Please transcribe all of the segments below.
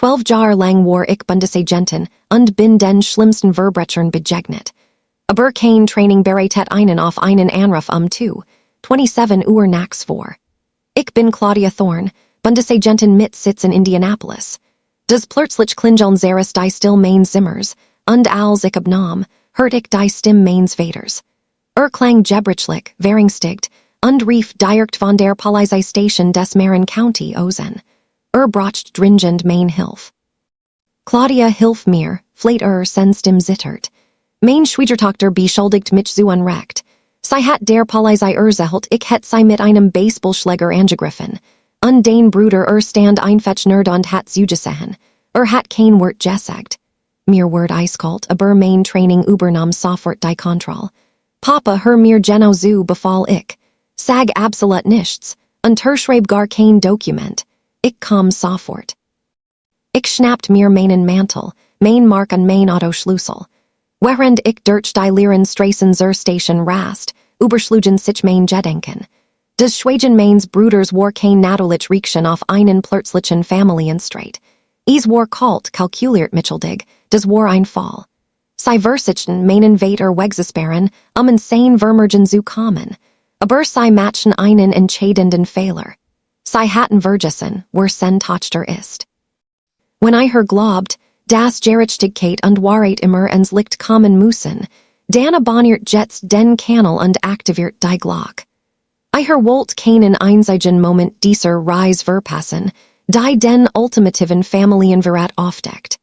12 Jahr lang war ich Bundesagentin und bin den schlimmsten Verbrechern begegnet. Aber kein Training bereitet einen auf einen Anruf 27 Uhr nachts vor. Ich bin Claudia Thorn, Bundesagentin mit Sitz in Indianapolis. Das plötzlich klingeln Zaris die still mains Zimmers, und als ich abnahm, hört ich die Stimme mains Vaters. Klang gebrichlich, Währungstigt, und rief direkt von der Polizeistation des Marin County Ozen. Bracht dringend mein Hilf. Claudia hilf mir, fleht sen Stimme zittert. Mein Schwiegertochter beschuldigt mich zu Unrecht. Sie hat der Polizei erzählt, ich hätt sie mit einem Baseballschläger angegriffen. Und dein Bruder stand einfetchnerd und hat zugesehen. Hat kein Wort gesagt. Mir word eiskalt, aber mein Training übernahm sofort die Kontrolle. Papa mir genau zu befall ich. Sag absolut nichts, und schreib gar kein Dokument. Ich kam sofort. Ich schnappt mir meinen Mantel, mein Mark und mein Autoschlüssel. Während ich durch die leeren Straßen zur Station rast, überschlugen sich mein Gedenken. Des Schwägen meines Bruders war kein natürlich Reaction auf einen plötzlichen Familienstreit. Es war kalt kalkuliert mitteldig, des war ein Fall. Sie versichten meinen Vater wegzusperren, insane Vermergen zu kommen. Aber sie matchen einen entscheidenden Fehler. Sie hatten vergessen, wer sen Tochter ist. Wenn ich glaubt, das Gerechtigkeit und Wahrheit immer ens Licht kommen müssen, dann abonniert jetzt den Kanal und aktiviert die Glock. Ich wollt keinen einzigen Moment dieser Reise verpassen, die den ultimativen Familienverrat aufdeckt.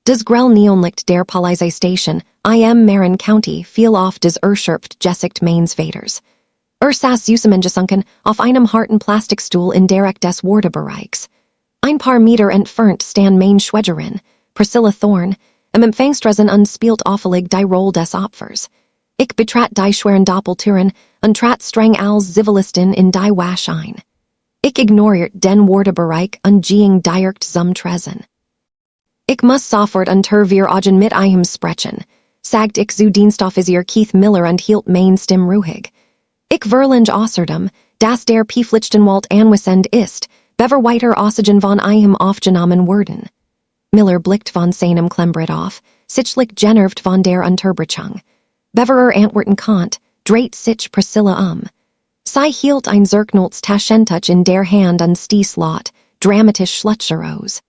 Das grell Neonlicht der Polizeistation, im Marin County, fiel auf des erschöpft Gesicht meines Vaters. Saß zusammengesunken auf einem harten Plastikstuhl in direkt des Wartebereichs. Ein paar Meter entfernt stand mein Schwägerin, Priscilla Thorn, im Empfangsdresen und spielt auffällig die Rolle des Opfers. Ich betrat die schweren Doppeltüren und trat streng als Zivilistin in die Wasch ein. Ich ignoriert den Wartebereich und ging direkt zum Tresen. Ich muss sofort unter wir Augen mit ihm sprechen, sagt ich zu Dienstoffizier Keith Miller und hielt mein Stimme ruhig. Ich verlange außerdem, dass der Pflichtenwald anwesend ist, bever weiter Aussagen von ihm aufgenommen werden. Miller blickt von seinem Klemmbrett auf, sichtlich genervt von der Unterbrechung. Bever antworten konnt, dreht sich Priscilla Sie hielt ein Zirknolz Taschentuch in der Hand und stieß laut, dramatisch Schlutscheros.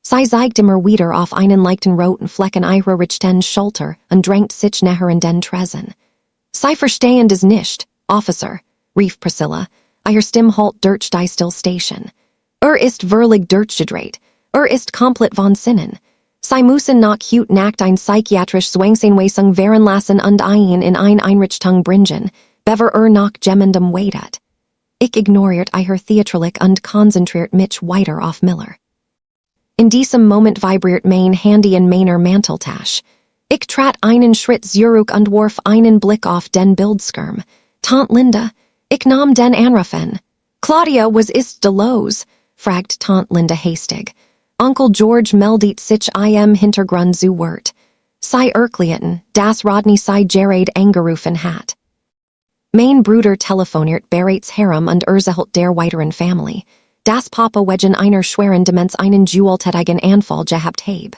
Sie zeigt immer wieder auf einen leichten roten Flecken ihrer rechten Schulter und drängt sich näher in den Tresen. Sie verstehen das nicht, Officer, rief Priscilla, ihr Stimme halt durch die Stillstation. Ist völlig durchgedreht, ist komplett von Sinnen. Sie müssen nach Hut nackt ein psychiatrisch Zwangsanweisung wären lassen und ihn in ein Einrichtung bringen, bever nach jemandem weidet. Ich ignoriert ihr theatralik und konzentriert mich weiter auf Miller. In diesem Moment vibriert mein Handy in meiner Manteltasche. Ich trat einen Schritt zurück und warf einen Blick auf den Bildschirm. Tante Linda, ich nahm den Anruf an. Claudia, was ist de los? Fragt Tante Linda hastig. Onkel George meldet sich im Hintergrund zu Wort. Sie erklärten, dass Rodney sie Gerard angerufen hat. Mein Bruder telefoniert bereits herum und erzählt der weiteren Familie, dass Papa wegen einer schweren Demenz einen gewalttätigen Anfall gehabt habe.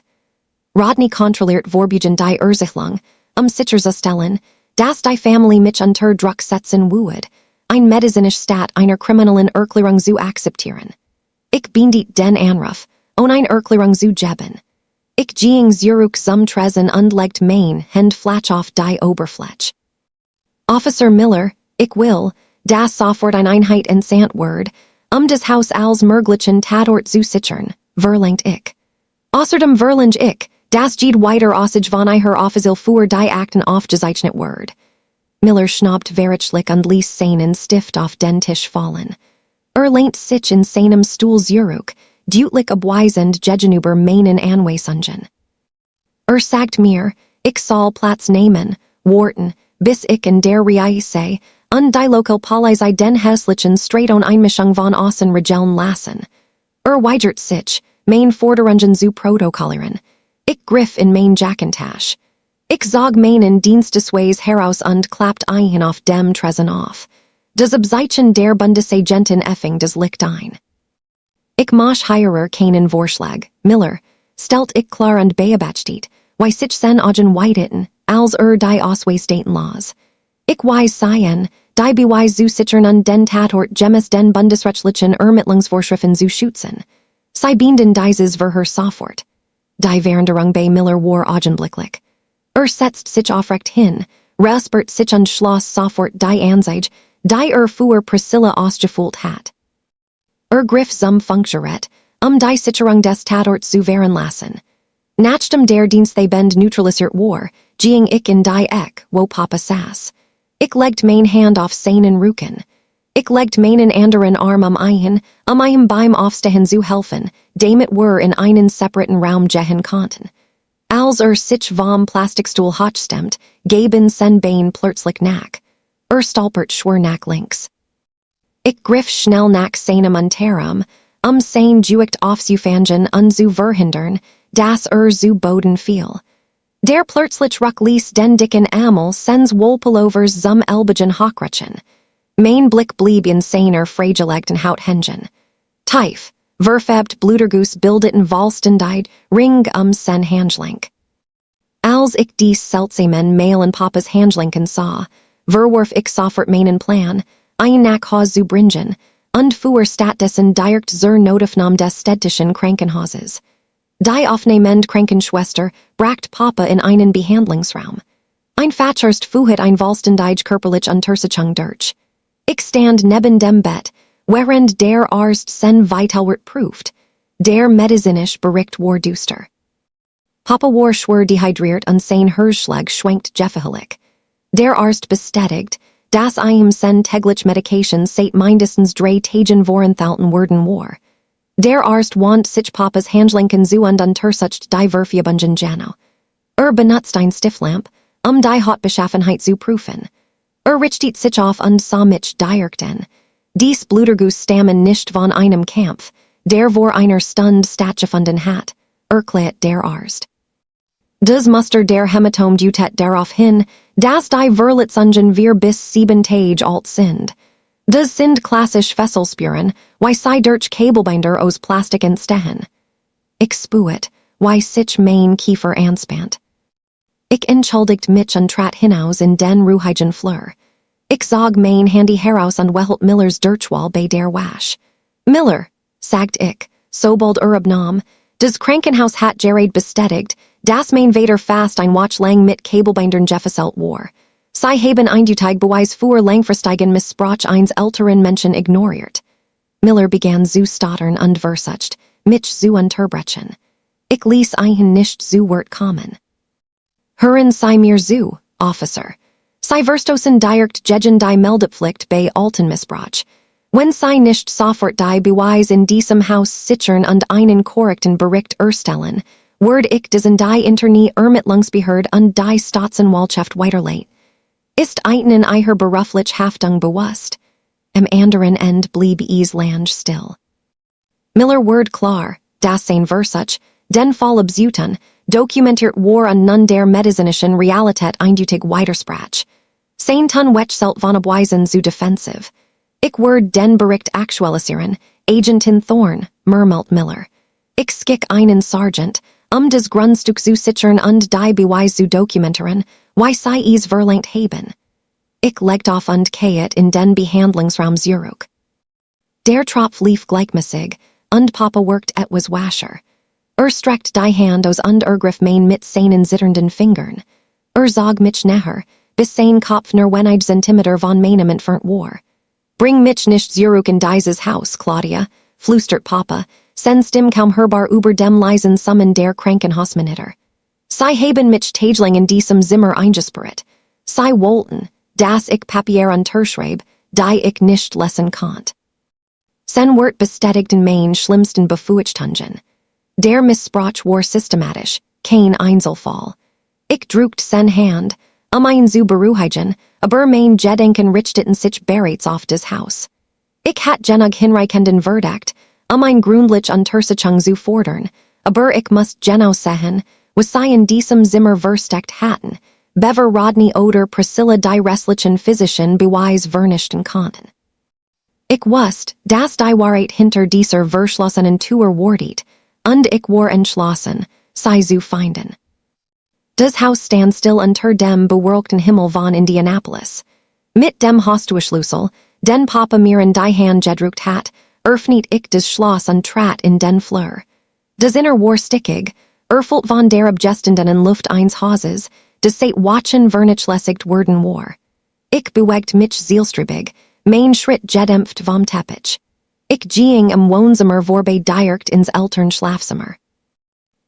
Rodney kontrolliert vorbugen die Erzählung, sicherzustellen, dass die Familie mich unter Druck setzen würde, ein medizinisch Stat einer kriminellen Erklärung zu akzeptieren. Ich beendet den Anruf, ein Erklärung zu geben. Ich ging zurück zum Tresen und legt mein Hand flach auf die Oberfläche. Officer Miller, ich will, dass sofort eine Einheit entsandt wird, das Haus als möglichen Tatort zu sichern, verlangt ich. Außerdem verlange ich, dass jede weiter Aussage von ihr Offiziell für die Akten aufgezeichnet wird. Miller schnaubt verichlich und ließ seinen Stift auf den Tisch fallen. Lehnt sich in seinem Stuhl zurück, deutlich abweisend gegenüber meinen Anweisungen. Sagt mir, ich soll Platz nehmen, warten, bis ich in der Reise und die Lokal Polizei den hässlichen Streit und Einmischung von außen regeln lassen. Weigert sich, mein Forderungen zu protokollieren. Ich griff in mein Jackentasche. Ich zog meinen Dienstesweis heraus und klappt ein auf dem Tresen auf. Das Abzeichen der Bundesagentin effing das Licht ein. Ich mach hirer keinen Vorschlag, Miller, stelt ich klar und beabachtet, why sich sen ogen whiteiten, als die Ausweisdaten laws. Ich weiß seien, die beweis zu sichern und den Tatort gemäß den bundesrechtlichen Ermittlungsvorschriften zu schützen. Sie binden dieses für sofort. Die Veränderung bei Miller war augenblicklich. Setzt sich aufrecht hin, respert sich und schloss sofort die Anzeige, die für Priscilla ausgefühlt hat. Griff zum Funkgerät, die Sicherung des Tatorts zu veranlassen. Nachdem der Dienst they bend neutralisiert war, ging ich in die Eck, wo Papa saß. Ich legt mein Hand auf seinen Rücken. Ich legt meinen anderen Arm ihm beim Aufstehen zu helfen, damit wir in einen separaten Raum gehen konnten. Als sich vom Plastikstuhl hochstemmt, gaben sen Bein plötzlich nach. Stolpert schwer nach links. Ich griff schnell nach seinem Unterarm, sein Juicht aufzufangen und zu verhindern, dass zu Boden fiel. Der plötzlich ruck ließ den dicken Amel sens Wohlpullovers zum Elbigen hochrutschen. Mein Blick blieb in seiner fragilegten Haut hängen. Tief, verfärbt Bluterguss bildeten Walstendide Ring sen Handgelenk. Als ich dies seltsamen Mail in Papas Handgelenken sah, verwarf ich sofort meinen Plan, ein nach Haus zu bringen, und fuhr stattdessen direkt zur Notaufnahme des städtischen Krankenhauses. Die aufnehmende Krankenschwester bracht Papa in einen Behandlungsraum. Ein Fatscherst fuhet ein Walstendide körperlich Untersuchung durch. Ich stand neben dem Bett, während der Arzt sen Vitalwert prüft. Der medizinisch Bericht war düster. Papa war schwer dehydriert und sein Herzschlag schwankt gefährlich. Der Arzt bestätigt, dass ihm sen täglich Medication seit mindestens 3 Tagen vorenthalten worden war. Der Arzt want sich Papas Handgelenken zu und untersucht die Verfügbungen Jano. Benutzt ein Stiftlamp, die Hautbeschaffenheit zu prüfen. Richtet sich auf und sah mich direkt an. Dies Bluterguss stammen nicht von einem Kampf, der vor einer Stunde stattgefunden hat, erklärt der Arzt. Das Muster der Hämatom deutet darauf hin, dass die Verletzungen wir bis 7 Tage alt sind. Das sind klassisch Fesselspuren, why sie durch Kabelbinder aus Plastik entstehen. Ich spuet, why sich mein Kiefer anspannt. Ich entschuldigt mich und trat hinaus in den ruhigen Flur. Ich zog mein Handy heraus und wehelt Millers Durchwahl bei der Wasch. Miller, sagt ich, sobald abnahm, das Krankenhaus hat Gerard bestätigt, dass mein Vater fast ein Watch lang mit Kabelbindern gefesselt war. Sie haben eindeutig Beweis für langfristigen Missbrauch eines älteren Menschen ignoriert. Miller begann zu stottern und versucht, mich zu unterbrechen. Ich ließ ihn nicht zu Wort kommen. Hören Sie mir zu, Officer. Sie verstoßen direkt gegen die Meldepflicht bei alten Missbrauch. Wenn Sie nicht sofort die Beweis in diesem Haus sichern und einen korrekten Bericht erstellen, werde ich diesen die interne Ermittlungsbehörde und die Staatsanwaltschaft weiterleiten. Ist Ihnen Ihrer beruflich Haftung bewusst? Am anderen Ende blieb Island still. Miller word klar, dass sein Versuch, den Fall abzutun, dokumentiert war und nun der medizinischen Realität eindeutig widersprach. Sein Tun wechselt von Abweisen zu defensiv. Ich werde den Bericht aktualisieren, Agentin Thorn, murmelt Miller. Ich skick einen Sergeant, das Grundstück zu sichern und die Beweis zu dokumentieren, why sie es verlangt haben. Ich legt auf und geht in den Behandlungsraum zurück. Der Tropf lief gleichmäßig, und Papa worked etwas wascher. Streckt die Hand aus und griff mein mit seinen zitternden Fingern. Zog mich näher, bis sein Kopf nur wenig Zentimeter von meinem entfernt war. Bring mich nicht zurück in dieses Haus, Claudia, flüstert Papa, sen Stimme kaum hörbar über dem leisen Summen der Krankenhausmonitor. Sie haben mich täglich in diesem Zimmer eingesperrt. Sie wollten, dass ich Papier unterschreibe, die ich nicht lesen konnte. Sen wird bestätigt in mein schlimmsten Befuchtungen. Der Missbrauch war systematisch, kein Einzelfall. Ich drückt sen Hand, ein zu beruhigen, aber mein Gedenken richteten sich bereits auf das Haus. Ich hat genug hinreichenden Verdacht, ein gründlich Untersuchung zu fordern, aber ich muss genau sehen, was sie in diesem Zimmer versteckt hatten, bever Rodney oder Priscilla die restlichen physischen Beweis vernichten konnten. Ich wusste, dass die Wahrheit hinter dieser verschlossenen Tür wartet, und ich war entschlossen, sie zu finden. Das Haus stand still unter dem bewölkten Himmel von Indianapolis. Mit dem Haustürschlüssel, den Papa mir in die Hand gedrückt hat, öffnet ich das Schloss und trat in den Flur. Das Inner war stickig, erfüllt von der abgestandenen Luft eines Hauses, das seit Watchen vernachlässigt worden war. Ich bewegt mich zielstrebig, mein Schritt gedämpft vom Teppich. Ich ging im Wohnzimmer vorbei direkt ins Elternschlafzimmer.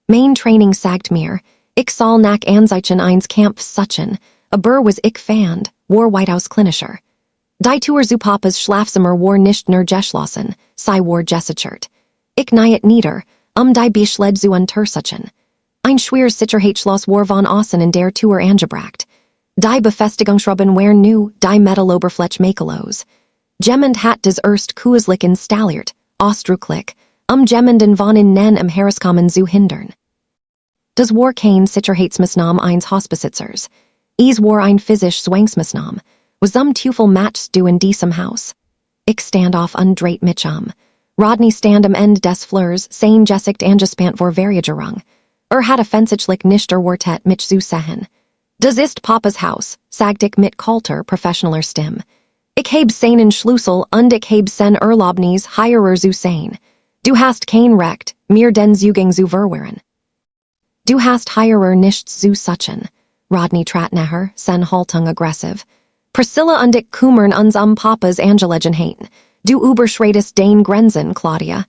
Mein Training sagt mir, ich soll nach Anzeichen eins Kampf suchen, aber was ich fand, war weitaus klinischer. Die Tür zu Papas Schlafzimmer war nicht nur geschlossen, sie war gesichert. Ich nahet nieder, die Beschled zu untersuchen. Ein schweres Sicherheitsschloss war von außen in der Tür angebracht. Die Befestigungsschrauben waren new, die Metalloberfläche makellos. Jemand hat das erst künstlich installiert, ausdrücklich, jemanden von innen im Herauskommen zu hindern. Das war kein Sicherheitsmaßnahme eines Hausbesitzers. Es war ein physisch Zwangsmaßnahme, was Teufel matchst du in diesem Haus. Ich stand auf und dreit mich Rodney stand am Ende des Flurs, sein Gesicht angespannt vor Verärgerung. Hat offensichtlich nicht erwartet, mich zu sehen. Das ist Papas Haus, sagt ich mit kalter, professioneller Stimme. Ich heb seinen Schlüssel und ich heb sen Erlaubnis, hierer zu sein. Du hast kein Recht, mir den Zugang zu verwehren. Du hast hierer nichts zu suchen. Rodney trat näher, sen Haltung aggressiv. Priscilla und ich kümmern uns Papas Angelegenheiten. Du überschreitest dein Grenzen, Claudia.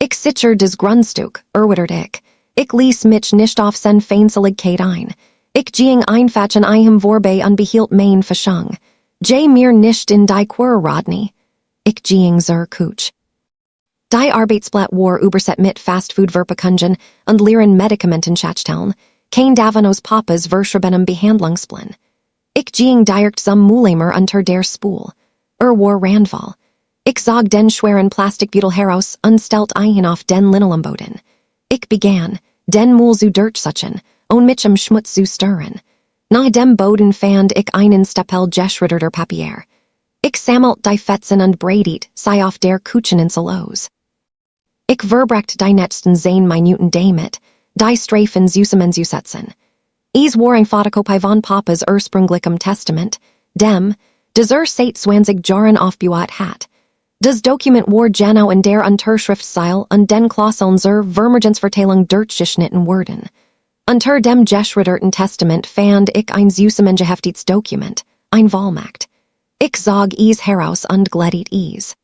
Ich sicher des Grundstück, erwidert ich. Ich ließ mich nicht auf sen Feindseligkeit ein. Ich ging einfach in einem vorbei und behielt mein Verschang. Mir nicht in die Quere, Rodney. Ich ging zur Couch. Die Arbeitsblatt war überset mit Fastfood-Verpackungen und leeren Medikamenten Schatzstellen, kein Davanos Papas verschriebenem Behandlungsplan. Ich ging direkt zum Mülleimer unter der Spool. War Randval. Ich zog den schweren Plastikbeutel heraus und stellt ein auf den Linoleumboden. Ich begann, den Müll zu durchsuchen und mich im Schmutz zu stirren. Nach dem Boden fand ich einen Stapel geschritterter Papier. Ich sammelt die Fetzen und breitet sie auf der Kücheninsel aus. Ich verbrecht die nächsten 10 Minuten damit, die Streifen zusammenzusetzen. Es war ein Fotokopie von Papas ursprünglichem Testament, dem, das seit 20 Jahren aufgebaut hat. Das Dokument war genau in der Unterschriftszeile und den Klauseln zur Vermögensverteilung durchgeschnitten worden. Unter dem geschritterten Testament fand ich ein zusammengeheftetes Dokument, ein Vollmacht. Ich zog es heraus und glättet es.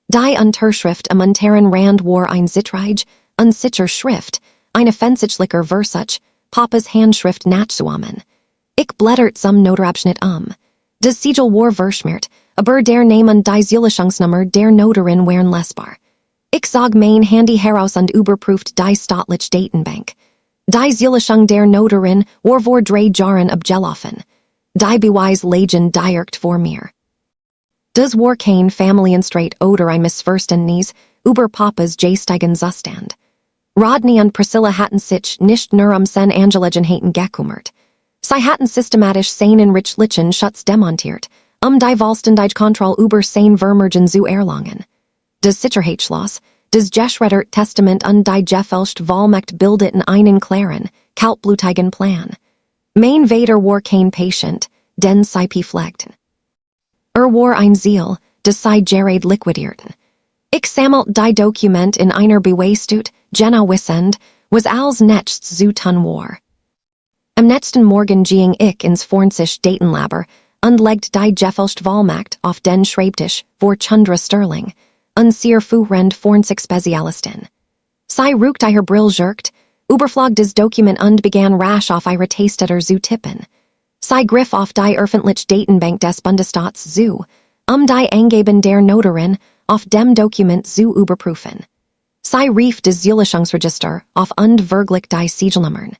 Die Unterschrift am unteren Rand war ein zittrige, unsicher Schrift, eine offensichtlicher Versuch, Papas Handschrift nachzuahmen. Ich blättert zum Notarabschnitt Das Siegel war verschmiert, aber der Name und die Zulassungsnummer der Notarin waren lesbar. Ich zog mein Handy heraus und überprüft die staatliche Datenbank. Die Zulassung der Notarin war vor 3 Jahren abgelaufen. Die Beweis lagen direkt vor mir. Das war kein Familienstreit oder ein Missverständnis über Papas geistigen Zustand. Rodney und Priscilla hatten sich nicht nur sen Angelegenheiten gekümmert. Sie hatten systematisch seinen rechtlichen Schutz demontiert, die vollständige Kontrolle über sein Vermögen zu erlangen. Das Sicherheitsschloss, das geschredderte Testament und die gefälschte Vollmacht bildeten einen klaren, kaltblütigen Plan. Mein Vater war kein Patient, den sie befleckten. War ein Ziel, das sie gerade liquidierten. Ich sammelt die Dokument in einer Beweisstut, genau wissend, was als nächstes zu tun war. Am nächsten Morgen ging ich ins Forensische Datenlabor und legte die gefälschte Vollmacht auf den Schreibtisch vor Chandra Sterling, eine sehr führende Forensik-Spezialistin. Sie rückte ihr Brill jerkt, überflog das Dokument und begann rasch auf ihre Taststätter zu tippen. Sie griff auf die öffentliche Datenbank des Bundesstaats zu, die Angaben der Notarin auf dem Dokument zu überprüfen. Sie rief das Zulassungsregister auf und verglich die Siegelnummern.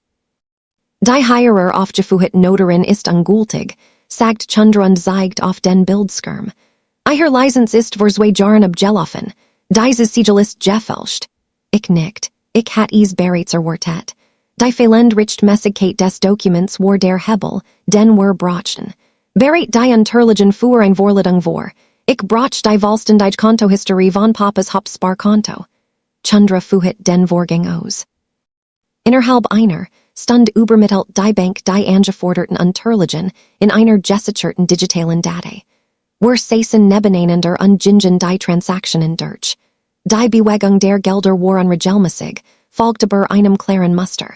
Die hierer aufgeführte Notarin ist ungültig, sagt Chandra und zeigt auf den Bildschirm. Ihr Lizenz ist vor 2 Jahren abgelaufen. Dieses Siegel ist gefälscht. Ich nickt. Ich hat es bereits erwartet. Die fehlende Richtmäßigkeit des Dokuments war der Hebel, den wir brauchten. Bereit die Unterlagen für eine Vorladung vor. Ich brach die Volstendige Kontohistorie von Papas Hopspar-Konto. Chundra fuhit den Vorgang aus. Innerhalb einer Stund übermittelt die Bank die angeforderten Unterlagen in einer gesicherten digitalen Datei. Wir saßen nebeneinander und gingen die Transaktionen durch. Die Bewegung der Gelder war unregelmäßig, folgte aber einem klaren Muster.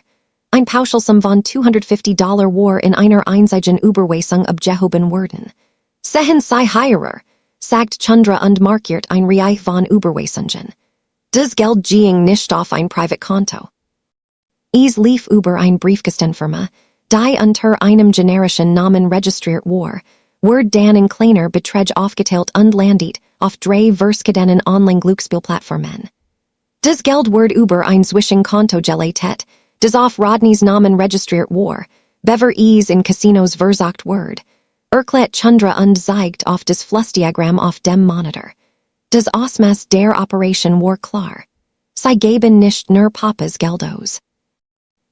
Ein Pauschalsum von $250 war in einer einzigen Überweisung abgehoben worden. Sehen Sie hierer, sagt Chundra und markiert ein Reich von Überweisungen. Das Geld ging nicht auf ein Privatkonto. Es lief über ein Briefkastenfirma, die unter einem generischen Namen registriert war, dann in kleiner Beträge aufgeteilt und landet auf drei verschiedenen Online-Glücksspielplattformen. Das Geld wird über ein Zwischenkonto geleitet, das auf Rodneys Namen registriert war, bever es in Casinos versucht wird. Erklärt Chundra und zeigt auf das Flussdiagramm auf dem Monitor. Das Ausmaß der Operation war klar. Sie geben nicht nur Papas Geld aus.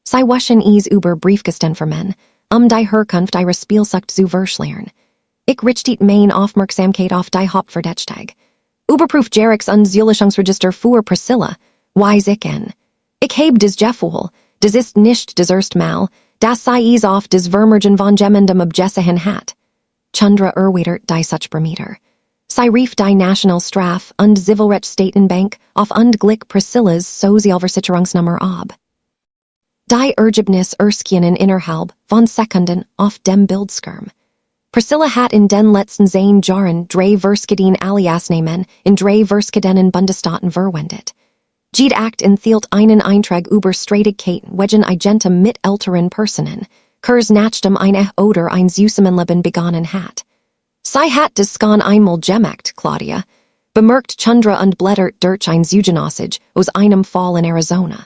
Sie waschen es über Briefkastenfirmen, die Herkunft ihrer Spielsucht zu verschleiern. Ich richtet mein Aufmerksamkeit auf die Hauptverdächtig. Überprüf Jerix und Zulechungsregister für Priscilla, weiß ich en. Ich heb das Gefühl, das ist nicht das erste Mal, dass sie es auf das Vermergen von jemandem abgesehen hat. Chundra erwidert die Suchbarometer. Sie rief die National Straf- und Zivilrechtsstatenbank auf und glick Priscillas Sozialversicherungsnummer ab. Die Ergebnis erscheinen innerhalb von Sekunden auf dem Bildschirm. Priscilla hat in den letzten 10 Jahren 3 verschiedene Aliasnamen in 3 verschiedenen Bundesstaaten verwendet. Jede Akt enthielt einen Eintrag über Streitigkeiten wegen Agentem mit älteren Personen, kurs nachdem eine oder ein Zusammenleben begonnen hat. Sie hat das Skan einmal gemacht, Claudia, bemerkt Chundra und blättert durch ein Zugenossage aus einem Fall in Arizona.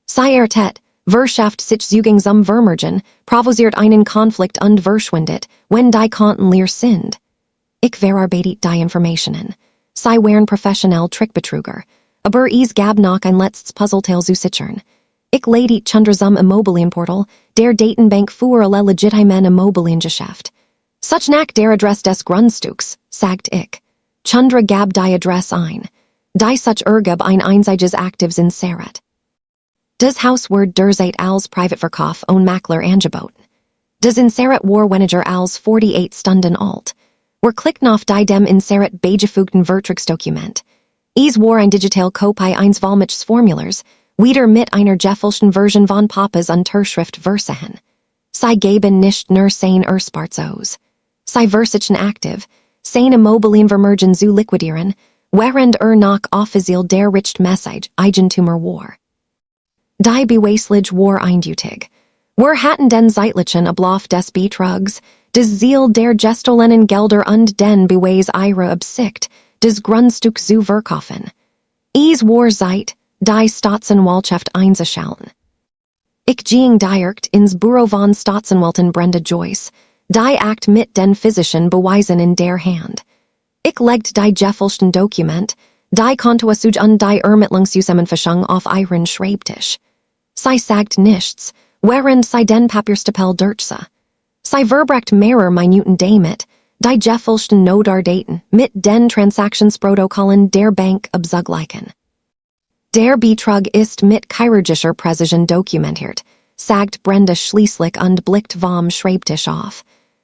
Sie ertet, Wirtschaft sich Zugang zum Vermergen, provoziert einen Konflikt und verschwindet, wenn die Konten leer sind. Ich verarbeitet die Informationen. Sie wären professionell Trickbetrüger, aber es gab noch ein letztes Puzzleteil zu sichern. Ich leitet Chundra zum Immobilienportal, der Datenbank für alle legitimen Immobiliengeschäft. Such nach der Adresse des Grundstücks, sagt ich. Chundra gab die Adresse ein. Die such ergab ein einziges Aktivs in Seret. Das Haus wird derzeit als Privatverkauf und Makler angeboten. Das Inseret war weniger als 48 Stunden alt. Wir klickten auf die dem Inseret beigefugten Vertragsdokument. Es war ein digital Kopie eines Wahlmichsformulars, wieder mit einer gefälschten Version von Papas Unterschrift versehen. Sie geben nicht nur sein Ersparts aus. Sie versichern aktiv, sein Immobilienvermergen zu liquidieren, während noch offiziell der Richt Message Eigentumer war. Die Beweisvideo war eindeutig. Wir hatten den zeitlichen Ablauf des Betrugs, das Ziel der gestohlenen Gelder und den Beweis ihrer Absicht, das Grundstück zu verkaufen. Es war Zeit, die Staatsanwaltschaft einzuschalten. Ich ging direkt ins Büro von Staatsanwältin Brenda Joyce, die Akt mit den physischen Beweisen in der Hand. Ich legte die gefälschten Dokument, die Kontoauszug und die Ermittlungszusammenfassung auf ihren Schreibtisch. Sie sagt nichts, während sie den Papierstapel durchsah. Sie verbrachte mehrere Minuten damit, die gefälschten Notardaten mit den Transaktionsprotokollen der Bank abzugleichen. Der Betrug ist mit chirurgischer Präzision dokumentiert, sagt Brenda schließlich und blickt vom Schreibtisch auf.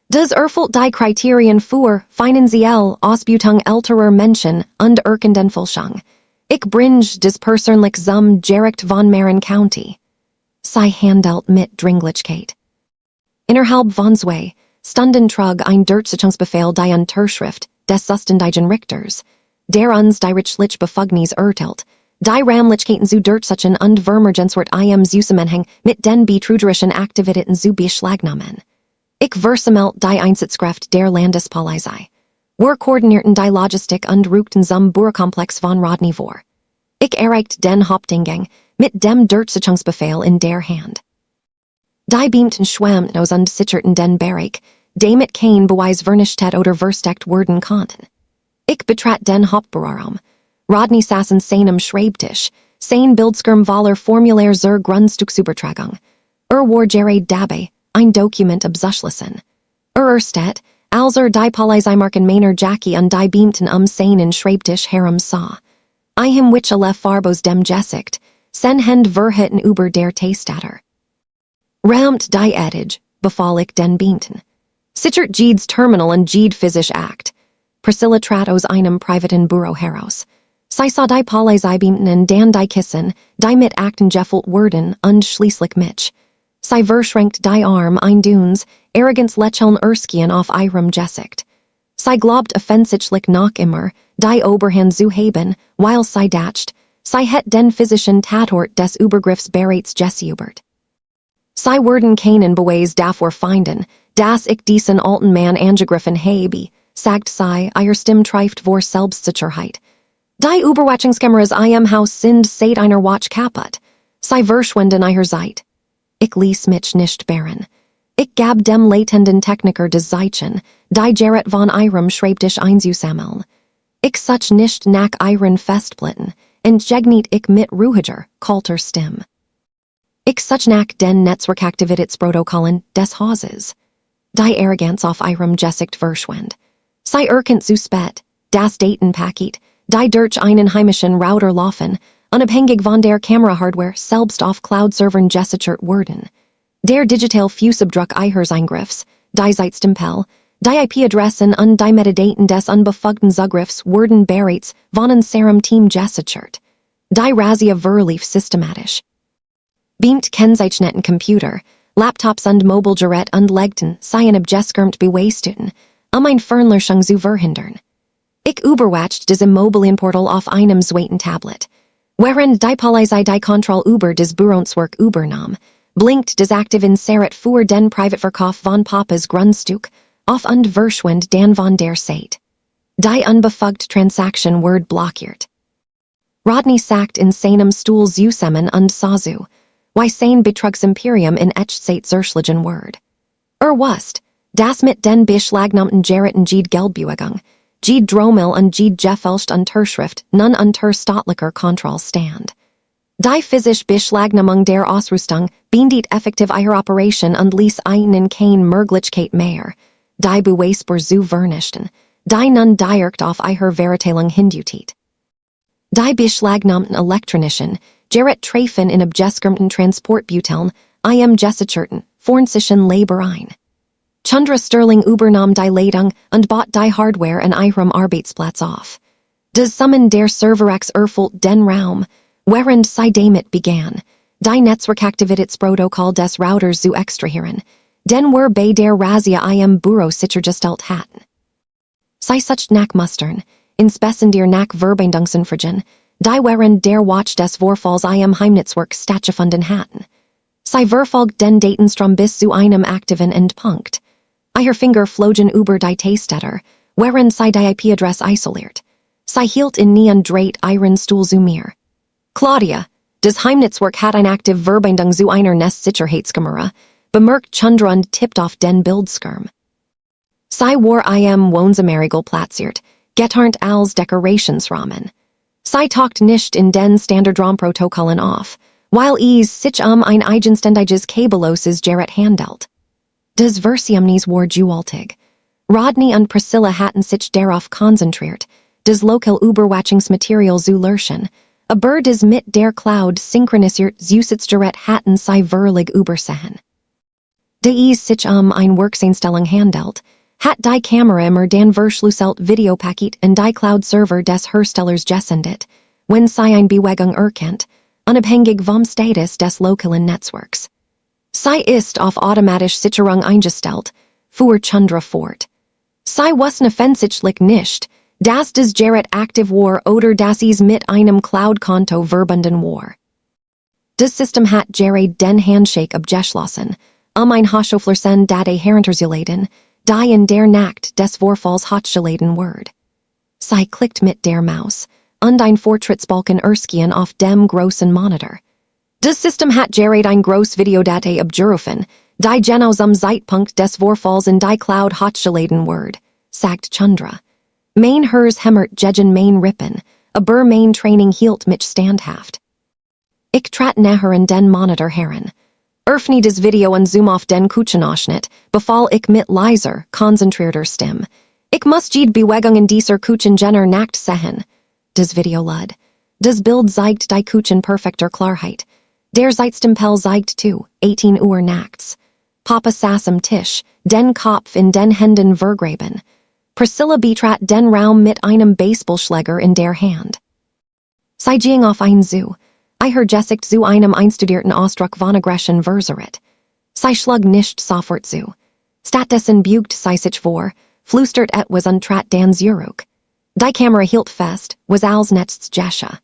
Das erfüllt die Kriterien für finanzielle Ausbeutung älterer Menschen und Erkendenfälschung. Ich bringe das persönlich zum Gericht von Marin County. Sie handelt mit Dringlichkeit. Innerhalb von 2 Stunden trug ein Durchsetzungsbefehl die Unterschrift des zuständigen Richters, der uns die richliche Befugnis erteilt, die Ramlichkeiten zu durchsetzen und Vermergenswort im Zusammenhang mit den betrügerischen Aktivitäten zu beschlagnahmen. Ich versammelt die Einsatzkraft der Landespolizei. Wir koordinierten die Logistik und rückten zum Bürokomplex von Rodney vor. Ich erreicht den Haupteingang mit dem Durchsetzungsbefehl in der Hand. Die Beamten schwammten aus und sicherten den Bereich, damit kein Beweis vernichtet oder versteckt werden konnten. Ich betrat den Hauptbüroraum. Rodney saß an seinem Schreibtisch, sein Bildschirm voller Formular zur Grundstücksübertragung. War gerade dabei, ein Dokument abzuschließen. Ersteht, Alzer die Polizeimarken Mainer Jackie und die Beamten seinen Schreibtisch herum sah. I him which alle Farbos dem Gesicht, sen hend verhitten über der Testater. Raumt die Edige, befahl ich den Beamten. Sichert Jeed's Terminal und Jeed Physisch Act. Priscilla trat aus einem privaten Büro heraus. Sie sah die Polizeibeamten und dan die Kissen, die mit Akten Jeffelt wurden und schließlich mich. Sie verschränkt die Arm ein Dunes, Arrogance lächeln Erskien auf ihrem Gesicht. Sie glaubt offensichtlich noch immer, die Oberhand zu haben, weil sie dacht, sie het den physischen Tatort des Übergriffs bereits gesübert. Sie wurden keinen Beweis dafür finden, dass ich diesen alten Mann angegriffen habe, sagt sie, ihr Stimme trifft vor Selbstsicherheit. Die Überwachungskameras im Haus sind seit einer Watch kaputt. Sie verschwinden ihr Zeit. Ich ließ mich nicht behren. Ich gab dem leitenden Techniker des Zeichen, die Gerrit von ihrem Schreibtisch einzusammeln. Ich such nicht nach ihren Festplatten, entgegnet ich mit ruhiger, kalter Stimme. Ich such nach den Netzwerkaktivitätsprotokollen des Hauses. Die Arroganz auf ihrem Gesicht verschwand. Sie erkennt zu spät, das Datenpaket, die durch einen heimischen Router laufen, unabhängig von der Kamera-Hardware selbst auf Cloud-Servern gesichert wurden. Der digital Fußabdruck ihres Eingriffs, die Zeitstempel, die IP-Adressen und die Metadaten des unbefugten Zugriffs wurden bereits von unserem Team gesichert. Die Razzia verlief systematisch. Beamt kennzeichneten Computer, Laptops und Mobilgerät und legten seien abgeschermt beweisten, ein Fernlöschung zu verhindern. Ich überwacht des Immobilienportal auf einem zweiten Tablet. Während die Polizei die Kontrolle über des Büroenswerk übernahm, blinkt des Aktiven Seret für den Privatverkauf von Papas Grundstück, auf und verschwind dan von der Seite. Die unbefugt Transaction word blockiert. Rodney sagt in seinem Stuhl zusammen und sazu, wie sein Betrugsimperium in Echtzeit zerschlagen word. Wust, das mit den beschlagnahmten Gerriten Jeed Geldbuegung, Jeed Dromel und Jeed gefälscht Unterschrift nun unter staatlicher Kontrolle stand. Die physisch Beschlagnahmung der Ausrüstung beendet effektiv ihre Operation und ließ einen kein Möglichkeit mehr, die beweisbar zu vernichten, die nun direkt auf ihre Verteilung hindutit. Die beschlagnahmten elektronischen, Gerrit Treffen in abgeschermten Transportbüteln, im gesicherten, forensischen Labor ein. Chandra Sterling übernahm die Leitung und bought die Hardware in ihrem Arbeitsplatz auf. Des Summen der Serverex erfüllt den Raum, während sie damit begann, die Netzwerkaktivitätsprotokoll des Routers zu extrahieren, den wir bei der Razzia im Büro sichergestellt hatten. Sie sucht nach Mustern, insbesondere nach Verbindungsanfragen, die während der Watch des Vorfalls im Heimnetzwerk stattgefunden hatten. Sie verfolgt den Datenstrom bis zu einem aktiven Endpunkt. Ihr Finger flogen über die Testater, während sie die IP-Adresse isoliert. Sie hielt in nie und dreht ihren Stuhl zu mir. Claudia, das Heimnetzwerk hat ein aktive Verbindung zu einer Nestsicherheitskamera, bemerkt Chandra und tippt auf den Bildschirm. Sie war im Wohnzimmerigel platziert, getarnt als Dekorationsrahmen. Sie taucht nicht in den Standardraumprotokollen auf, weil sich ein eigenständiges kabelloses Gerät handelt. Des Versiumnis war gewaltig. Rodney und Priscilla hatten sich darauf konzentriert, des lokal Überwachungsmaterial zu löschen, aber des mit der Cloud synchronisiert Zusatzgerät hatten sie verlig übersehen. Die sich ein Workseinstellung handelt, hat die Kamera immer den verschlüsselt Videopaket in die Cloud-Server des Herstellers gesendet, wenn sie ein Bewegung erkennt, unabhängig vom Status des lokalen Netzwerks. Sie ist auf automatisch Sicherung eingestellt, fuhr Chandra fort. Sie wussten offensichtlich nicht, dass das Gerät aktiv war oder dass es mit einem Cloud-Konto verbunden war. Das System hat Gerrit den Handshake abgeschlossen, ein Hochschulflirsen Date herunterzuladen, die in der Nacht des Vorfalls hochgeladen word. Sie klickt mit der Maus, und ein Fortschrittsbalken erschien auf dem großen Monitor. Das System hat Gerrit ein groß Videodate abgerufen, die genau zum Zeitpunkt des Vorfalls in die Cloud hochgeladen word, sagt Chandra. Mein Hers hämmert gegen mein Rippen, aber mein Training hielt mich standhaft. Ich trat näher in den Monitor heran. Öffne das Video und zoom auf den Kuchenausschnitt, befall ich mit leiser, konzentrierter Stimme. Ich muss jede Bewegung in dieser Kuchenjenner nackt sehen. Das Video lud. Das Bild zeigt die Kuchen perfekter Klarheit. Der Zeitstempel zeigt 18 Uhr nachts. Papa saß am Tisch, den Kopf in den Händen vergraben. Priscilla betrat den Raum mit einem Baseballschläger in der Hand. Sie ging auf ein Zoo. I gesicht zu einem einstudierten Ausdruck von Aggression versucht. Sie schlug nicht sofort zu. Stattdessen beugte sie sich vor, flüstert etwas und trat den Zurück. Die Kamera hielt fest, was als nächstes geschah.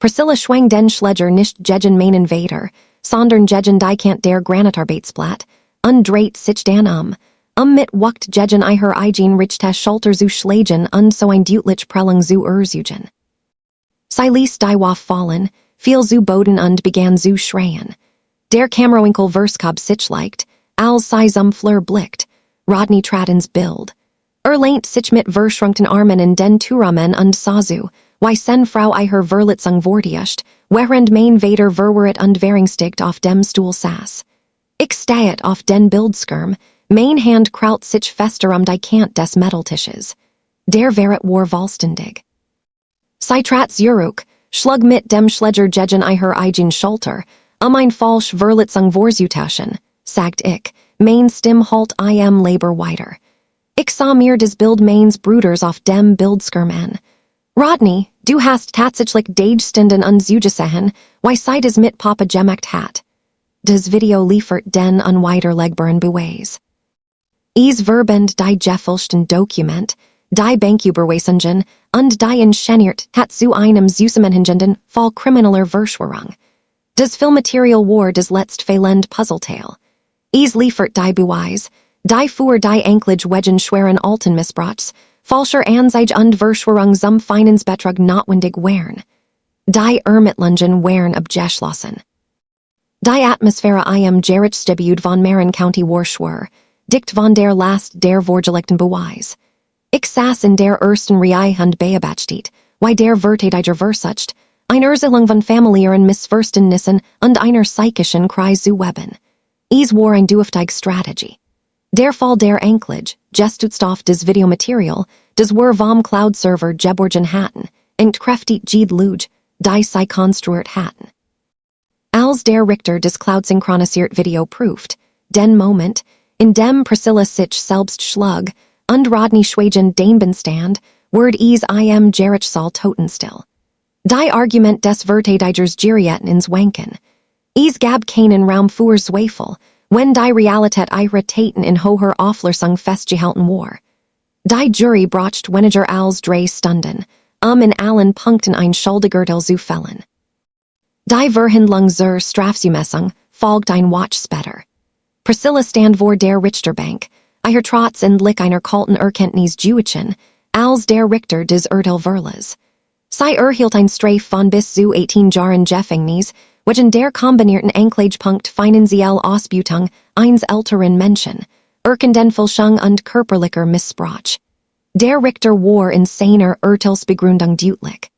Priscilla schwang den Schläger nicht gegen meinen Vater, sondern gegen die Kant der Granitarbeitsblatt, und dreht sich dann mit wucht gegen ihre eigen Richte Schulter zu schlagen und so ein deutlich Prellung zu ersuchen. Sie ließ die Waffe fallen, fiel zu Boden und begann zu schreien. Der Kamerawinkel verskab sich leicht, als sie zum Fleur blickt. Rodney trat ins Bild. Lehnt sich mit verschrunkten Armen in den Türrahmen und sah zu, wie sen Frau ihrer Verletzung vortiuscht, während mein Vater verwirrt und verängstigt auf dem Stuhl saß. Ich stehet auf den Bildskirm, mein Hand kraut sich fester die Kant des Metalltisches. Der Verret war vollständig. Sie trat zurück, schlug mit dem Schläger gegen ihre eigen Schulter, ein falsch Verletzung vorzutauschen, sagt ich, mein Stimme halt Labor weiter. Ich sah mir das Bild meines Bruders auf dem Bildskirm an. Rodney, du hast tatsächlich Dagestanden und zugesehen, wie sie das mit Papa gemacht hat. Das Video liefert den unwiderlegbaren Beweis. Es verband die gefälschten Dokumente, die Banküberweisungen und die inszeniert hat zu einem zusammenhängenden Fall krimineller Verschwörung. Das Filmmaterial war das letzte fehlende Puzzleteil. Es liefert die Beweis, die für die Anklage wegen schweren alten Missbrauchs, falscher Anzeige und Verschwörung zum Finanzbetrug notwendig wären. Die Ermittlungen wären abgeschlossen. Die Atmosphäre im Gerichtsgebiet von Marin County war schwer, dicht von der Last der vorgelegten Beweis. Ich saß in der ersten Reihe und beobachtet, wie der Verteidiger versucht, eine Erzählung von familiären Missverständnissen und einer psychischen Krise zu weben. Es war eine dürftige Strategie. Der Fall der Anklage, gestützt auf das Videomaterial, das war vom Cloud-Server geborgen hatten, entkräftigt jede Lüge, die sie konstruiert hatten. Als der Richter des Cloud-synchronisiert Video prüft, den Moment, in dem Priscilla sich selbst schlug, und Rodney schweigen den Beistand, ward es im Gerichtssaal totenstill. Die Argument des Verteidigers gerieten ins Wanken. Es gab keinen Raum für Zweifel, wenn die Realität ihrer Taten in hoher Auflösung festgehalten war. Die Jury bracht weniger als 3 Stunden, in allen Punkten ein Schuldigurteil zu fällen. Die Verhandlung zur Strafzumessung folgt ein Watch später. Priscilla stand vor der Richterbank, ihr trotz endlich einer kalten Erkenntnis Juichen, als der Richter des Urteil verlas. Sie erhielt ein Strafe von bis zu 18 Jahren Gefängnis, wegen der kombinierten Anklagepunkt finanziell Ausbeutung eines älteren Menschen, Erkendenfälschung und körperlicher Missbrauch. Der Richter war in seiner Urteilsbegründung deutlich.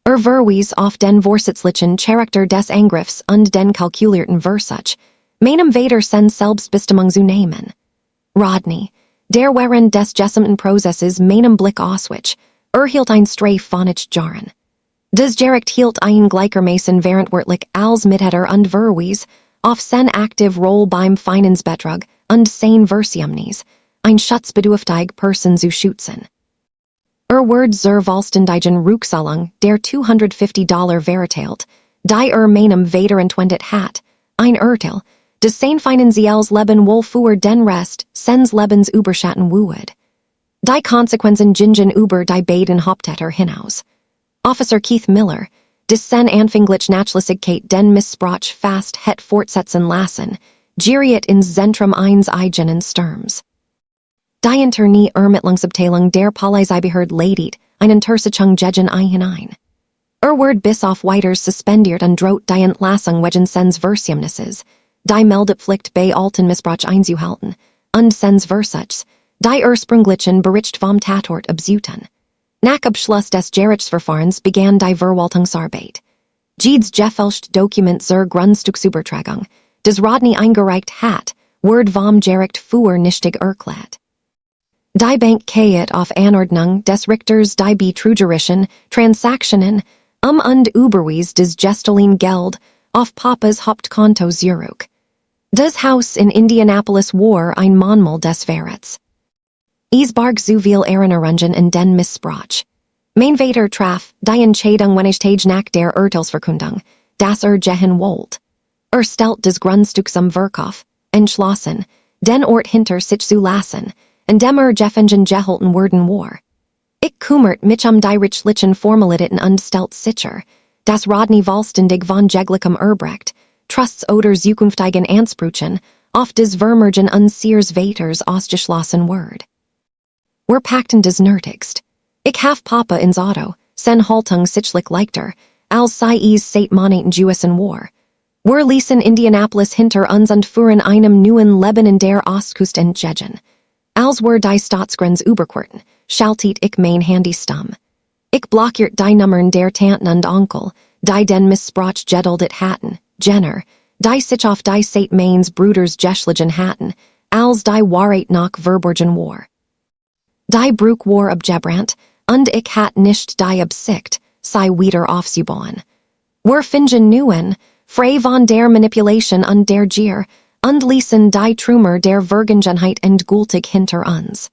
Verwies auf den vorsätzlichen Charakter des Angriffs und den kalkulierten Versuch, meinem Vater sen Selbstbestimmung zu nehmen. Rodney, der während des gesamten Prozesses meinem Blick auswich, erhielt ein Strafe von 8 Jahren. Das Gericht hielt ein gleichermaßen verantwortlich als Mittäter und verwies auf sen aktiv Rolle beim Finanzbetrug und sein Versäumnis, ein schutzbedürftig Person zu schützen. Ward zur vollständigen Rückzahlung der $250 verteilt, die meinem Vater entwendet hat, ein Urteil, das sein finanzielles Leben wohl für den Rest seines Lebens überschatten würde. Die Konsequenzen gingen über die beiden Haupttäter hinaus. Officer Keith Miller, des sen anfänglich Nachlässigkeit den Missbrauch fast het fortsetzen lassen, geriet ins Zentrum eines eigenen Sturms. Die interne Ermittlungsabteilung der Polizeibehörde leidet eine Untersuchung gegen ihn ein. Ward bis auf weiteres suspendiert und droht die Entlassung wegen sens Versäumnisses, die Meldepflicht bei alten Missbrauch einzuhalten, und sens Versuchs, die ursprünglichen Bericht vom Tatort abzutun. Nach Abschluss des Gerichtsverfahrens begann die Verwaltungsarbeit. Jedes gefälschte Dokument zur Grundstücksübertragung, des Rodney eingereicht hat, Word vom Gericht für nichtig erklärt. Die Bank geht auf Anordnung des Richters die betrügerischen Transaktionen und Überwies des gestohlenen Geld auf Papas Hauptkonto zurück. Das Haus in Indianapolis war ein Mahnmal des Verrats. Es barg zu viel Erinnerungen in den Missbrauch. Mein Vater traf die Entscheidung Wenigtage nach der Urteilsverkündung, dass gehen wollt. Stellt des Grundstücks zum Verkauf, entschlossen, den Ort hinter sich zu lassen, indem Jeffingen gehalten worden war. Ich kümmert mich die richlichen Formalitäten und stellt sicher, dass Rodney vollständig von jeglichem Erbrecht, Trusts oder zukünftigen Ansprüchen, auf des Vermergen und Sears Vaters ausgeschlossen word. Wir packten des nötigst. Ich haf Papa ins Auto, sen Haltung sichlich leichter, als sei es seit Monaten Jewissen war. Wir ließen Indianapolis hinter uns und fuhren einem neuen Leben in der Ostküste entgegen. Als wir die Staatsgrenz überquerten, schaltet ich mein Handy stumm. Ich blockiert die Nummern der Tanten und Onkel, die den Missbrauch geduldet hatten, Jenner, die sich auf die St. Mains Bruders geschlagen hatten, als die Wahrheit noch verborgen war. Die Bruch war abgebrand, und ich hat nicht die Absicht, sie wieder aufzubauen. Wir fingen neuen, frei von der Manipulation und der Gier, und ließen die Trümmer der Vergangenheit endgültig hinter uns.